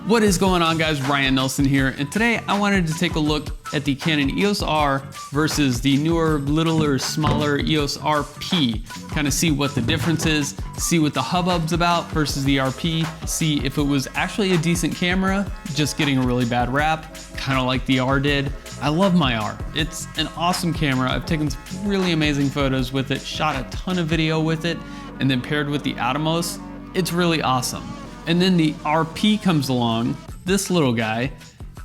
What is going on, guys? Ryan Nelson here, and today I wanted to take a look at the Canon EOS R versus the newer, littler, smaller EOS RP. Kind of see what the difference is, see what the hubbub's about versus the RP, see if it was actually a decent camera, just getting a really bad rap, kind of like the R did. I love my R. It's an awesome camera. I've taken some really amazing photos with it, shot a ton of video with it, and then paired with the Atomos, it's really awesome. And then the RP comes along, this little guy,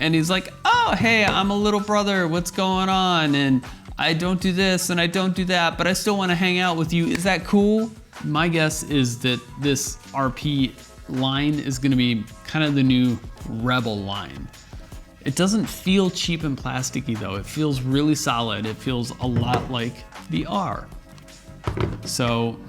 and he's like, oh, hey, I'm a little brother, what's going on? And I don't do this and I don't do that, but I still want to hang out with you. Is that cool? My guess is that this RP line is going to be kind of the new Rebel line. It doesn't feel cheap and plasticky though. It feels really solid. It feels a lot like the R. So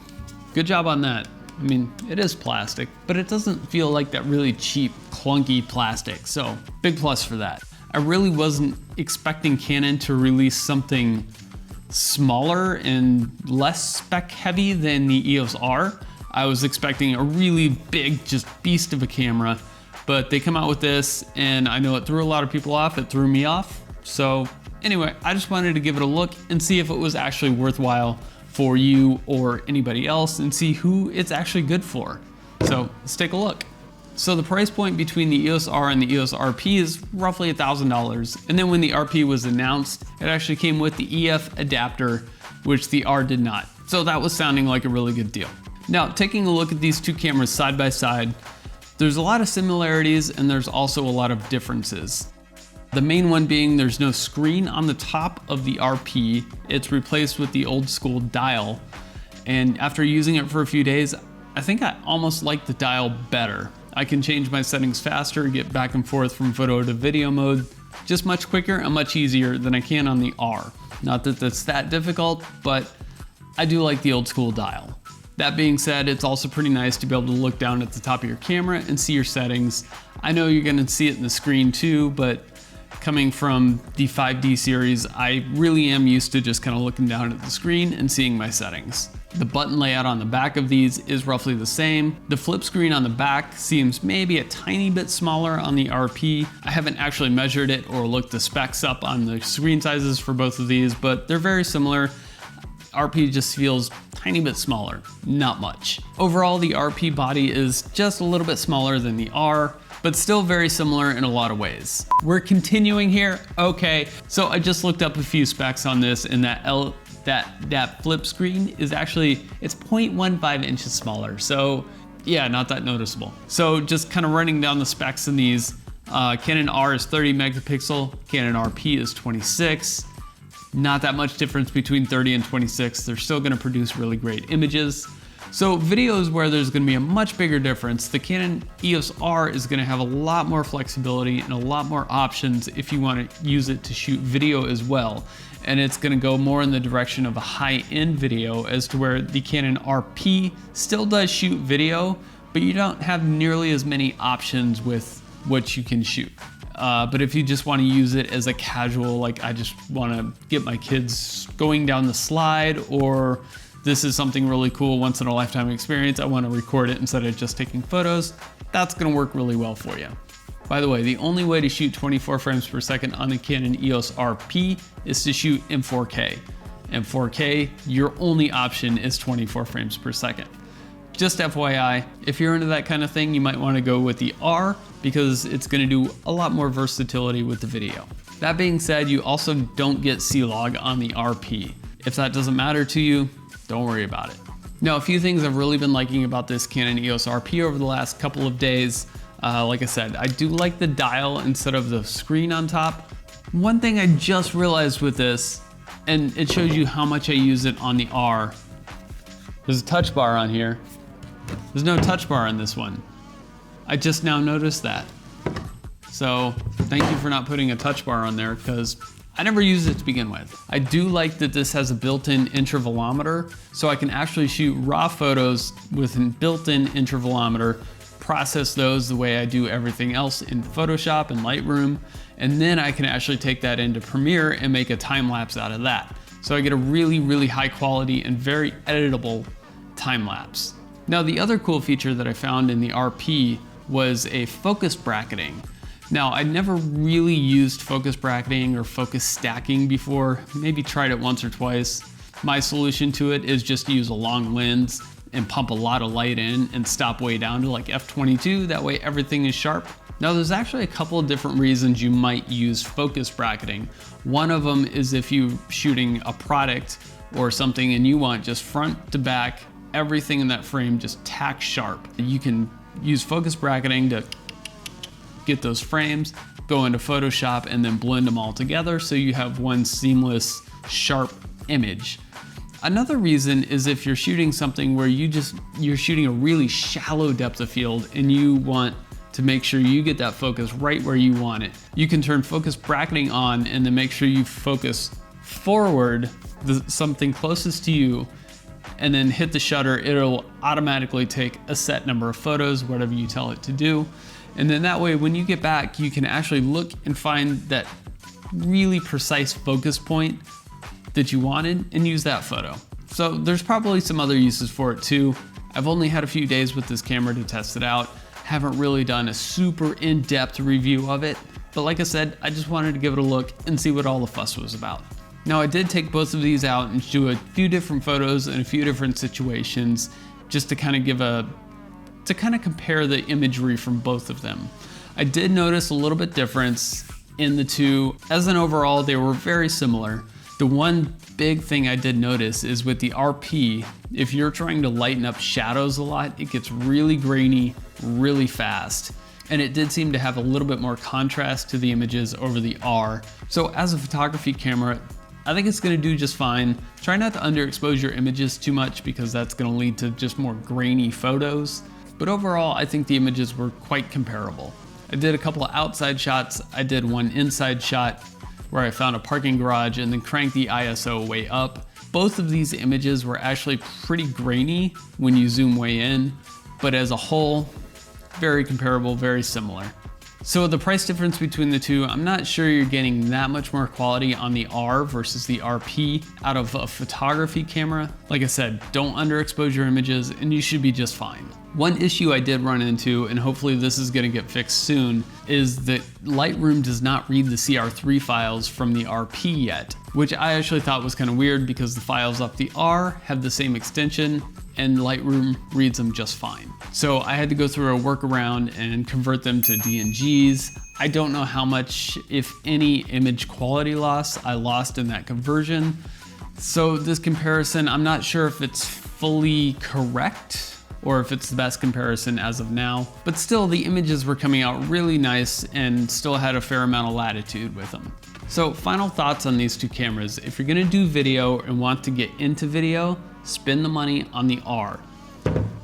good job on that. I mean, it is plastic, but it doesn't feel like that really cheap, clunky plastic. So big plus for that. I really wasn't expecting Canon to release something smaller and less spec heavy than the EOS R. I was expecting a really big, just beast of a camera, but they come out with this and I know it threw a lot of people off. It threw me off. So anyway, I just wanted to give it a look and see if it was actually worthwhile for you or anybody else and see who it's actually good for. So let's take a look. So the price point between the EOS R and the EOS RP is roughly $1,000. And then when the RP was announced, it actually came with the EF adapter, which the R did not. So that was sounding like a really good deal. Now, taking a look at these two cameras side by side, there's a lot of similarities and there's also a lot of differences. The main one being there's no screen on the top of the RP. It's replaced with the old school dial. And after using it for a few days, I think I almost like the dial better. I can change my settings faster, get back and forth from photo to video mode, just much quicker and much easier than I can on the R. Not that that's that difficult, but I do like the old school dial. That being said, it's also pretty nice to be able to look down at the top of your camera and see your settings. I know you're gonna see it in the screen too, but coming from the 5D series, I really am used to just kind of looking down at the screen and seeing my settings. The button layout on the back of these is roughly the same. The flip screen on the back seems maybe a tiny bit smaller on the RP. I haven't actually measured it or looked the specs up on the screen sizes for both of these, but they're very similar. RP just feels tiny bit smaller, not much. Overall, the RP body is just a little bit smaller than the R, but still very similar in a lot of ways. We're continuing here. Okay, so I just looked up a few specs on this, and that flip screen is actually, it's 0.15 inches smaller. So yeah, not that noticeable. So just kind of running down the specs in these, Canon R is 30 megapixel, Canon RP is 26. Not that much difference between 30 and 26. They're still gonna produce really great images. So videos where there's gonna be a much bigger difference, the Canon EOS R is gonna have a lot more flexibility and a lot more options if you wanna use it to shoot video as well. And it's gonna go more in the direction of a high-end video, as to where the Canon RP still does shoot video, but you don't have nearly as many options with what you can shoot. But if you just want to use it as a casual, like I just want to get my kids going down the slide, or this is something really cool, once in a lifetime experience, I want to record it instead of just taking photos, that's going to work really well for you. By the way, the only way to shoot 24 frames per second on the Canon EOS RP is to shoot in 4K. In 4K, your only option is 24 frames per second. Just FYI, if you're into that kind of thing, you might want to go with the R, because it's going to do a lot more versatility with the video. That being said, you also don't get C-Log on the RP. If that doesn't matter to you, don't worry about it. Now, a few things I've really been liking about this Canon EOS RP over the last couple of days. Like I said, I do like the dial instead of the screen on top. One thing I just realized with this, and it shows you how much I use it on the R, there's a touch bar on here. There's no touch bar on this one. I just now noticed that. So thank you for not putting a touch bar on there, because I never used it to begin with. I do like that this has a built-in intervalometer, so I can actually shoot raw photos with a built-in intervalometer, process those the way I do everything else in Photoshop and Lightroom, and then I can actually take that into Premiere and make a time lapse out of that. So I get a really, really high quality and very editable time lapse. Now, the other cool feature that I found in the RP was a focus bracketing. Now, I'd never really used focus bracketing or focus stacking before, maybe tried it once or twice. My solution to it is just to use a long lens and pump a lot of light in and stop way down to like f22, that way everything is sharp. Now there's actually a couple of different reasons you might use focus bracketing. One of them is if you're shooting a product or something and you want just front to back, everything in that frame just tack sharp. You can use focus bracketing to get those frames, go into Photoshop and then blend them all together so you have one seamless, sharp image. Another reason is if you're shooting something where you're shooting a really shallow depth of field and you want to make sure you get that focus right where you want it. You can turn focus bracketing on and then make sure you focus forward, something closest to you, and then hit the shutter. It'll automatically take a set number of photos, whatever you tell it to do. And then that way, when you get back, you can actually look and find that really precise focus point that you wanted and use that photo. So there's probably some other uses for it too. I've only had a few days with this camera to test it out. Haven't really done a super in-depth review of it, but like I said, I just wanted to give it a look and see what all the fuss was about. Now I did take both of these out and do a few different photos in a few different situations just to kind of compare the imagery from both of them. I did notice a little bit difference in the two. As an overall, they were very similar. The one big thing I did notice is with the RP, if you're trying to lighten up shadows a lot, it gets really grainy really fast. And it did seem to have a little bit more contrast to the images over the R. So as a photography camera, I think it's gonna do just fine. Try not to underexpose your images too much because that's gonna lead to just more grainy photos. But overall, I think the images were quite comparable. I did a couple of outside shots. I did one inside shot where I found a parking garage and then cranked the ISO way up. Both of these images were actually pretty grainy when you zoom way in, but as a whole, very comparable, very similar. So the price difference between the two, I'm not sure you're getting that much more quality on the R versus the RP out of a photography camera. Like I said, don't underexpose your images and you should be just fine. One issue I did run into, and hopefully this is gonna get fixed soon, is that Lightroom does not read the CR3 files from the RP yet, which I actually thought was kind of weird because the files off the R have the same extension and Lightroom reads them just fine. So I had to go through a workaround and convert them to DNGs. I don't know how much, if any, image quality loss I lost in that conversion. So this comparison, I'm not sure if it's fully correct or if it's the best comparison as of now, but still the images were coming out really nice and still had a fair amount of latitude with them. So final thoughts on these two cameras. If you're gonna do video and want to get into video, spend the money on the R.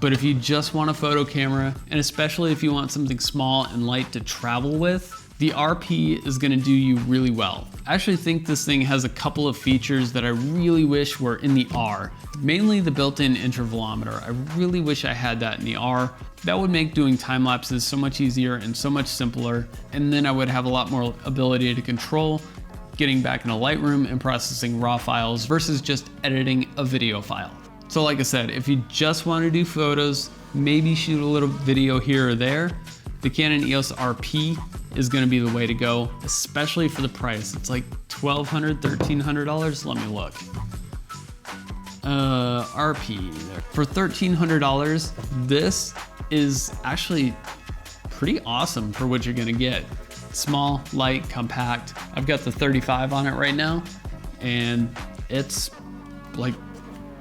But if you just want a photo camera, and especially if you want something small and light to travel with, the RP is gonna do you really well. I actually think this thing has a couple of features that I really wish were in the R. Mainly the built-in intervalometer. I really wish I had that in the R. That would make doing time lapses so much easier and so much simpler. And then I would have a lot more ability to control getting back into Lightroom and processing raw files versus just editing a video file. So like I said, if you just want to do photos, maybe shoot a little video here or there, the Canon EOS RP is going to be the way to go, especially for the price. It's like $1,200, $1,300. Let me look. RP for $1,300. This is actually pretty awesome for what you're going to get. Small, light, compact. I've got the 35 on it right now, and it's like,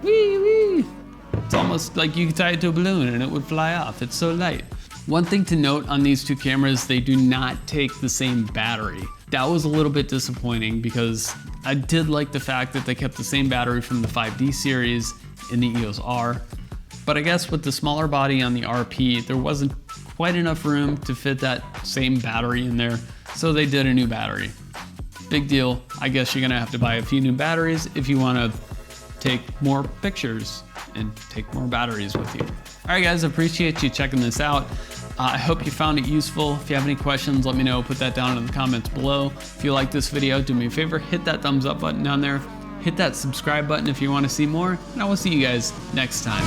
wee wee. It's almost like you could tie it to a balloon and it would fly off. It's so light. One thing to note on these two cameras, they do not take the same battery. That was a little bit disappointing because I did like the fact that they kept the same battery from the 5D series in the EOS R. But I guess with the smaller body on the RP, there wasn't quite enough room to fit that same battery in there, so they did a new battery. Big deal. I guess you're gonna have to buy a few new batteries if you wanna take more pictures and take more batteries with you. All right guys, appreciate you checking this out. I hope you found it useful. If you have any questions, let me know. Put that down in the comments below. If you like this video, do me a favor, hit that thumbs up button down there. Hit that subscribe button if you want to see more, and I will see you guys next time.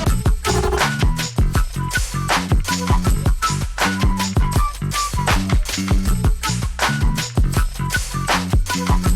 you.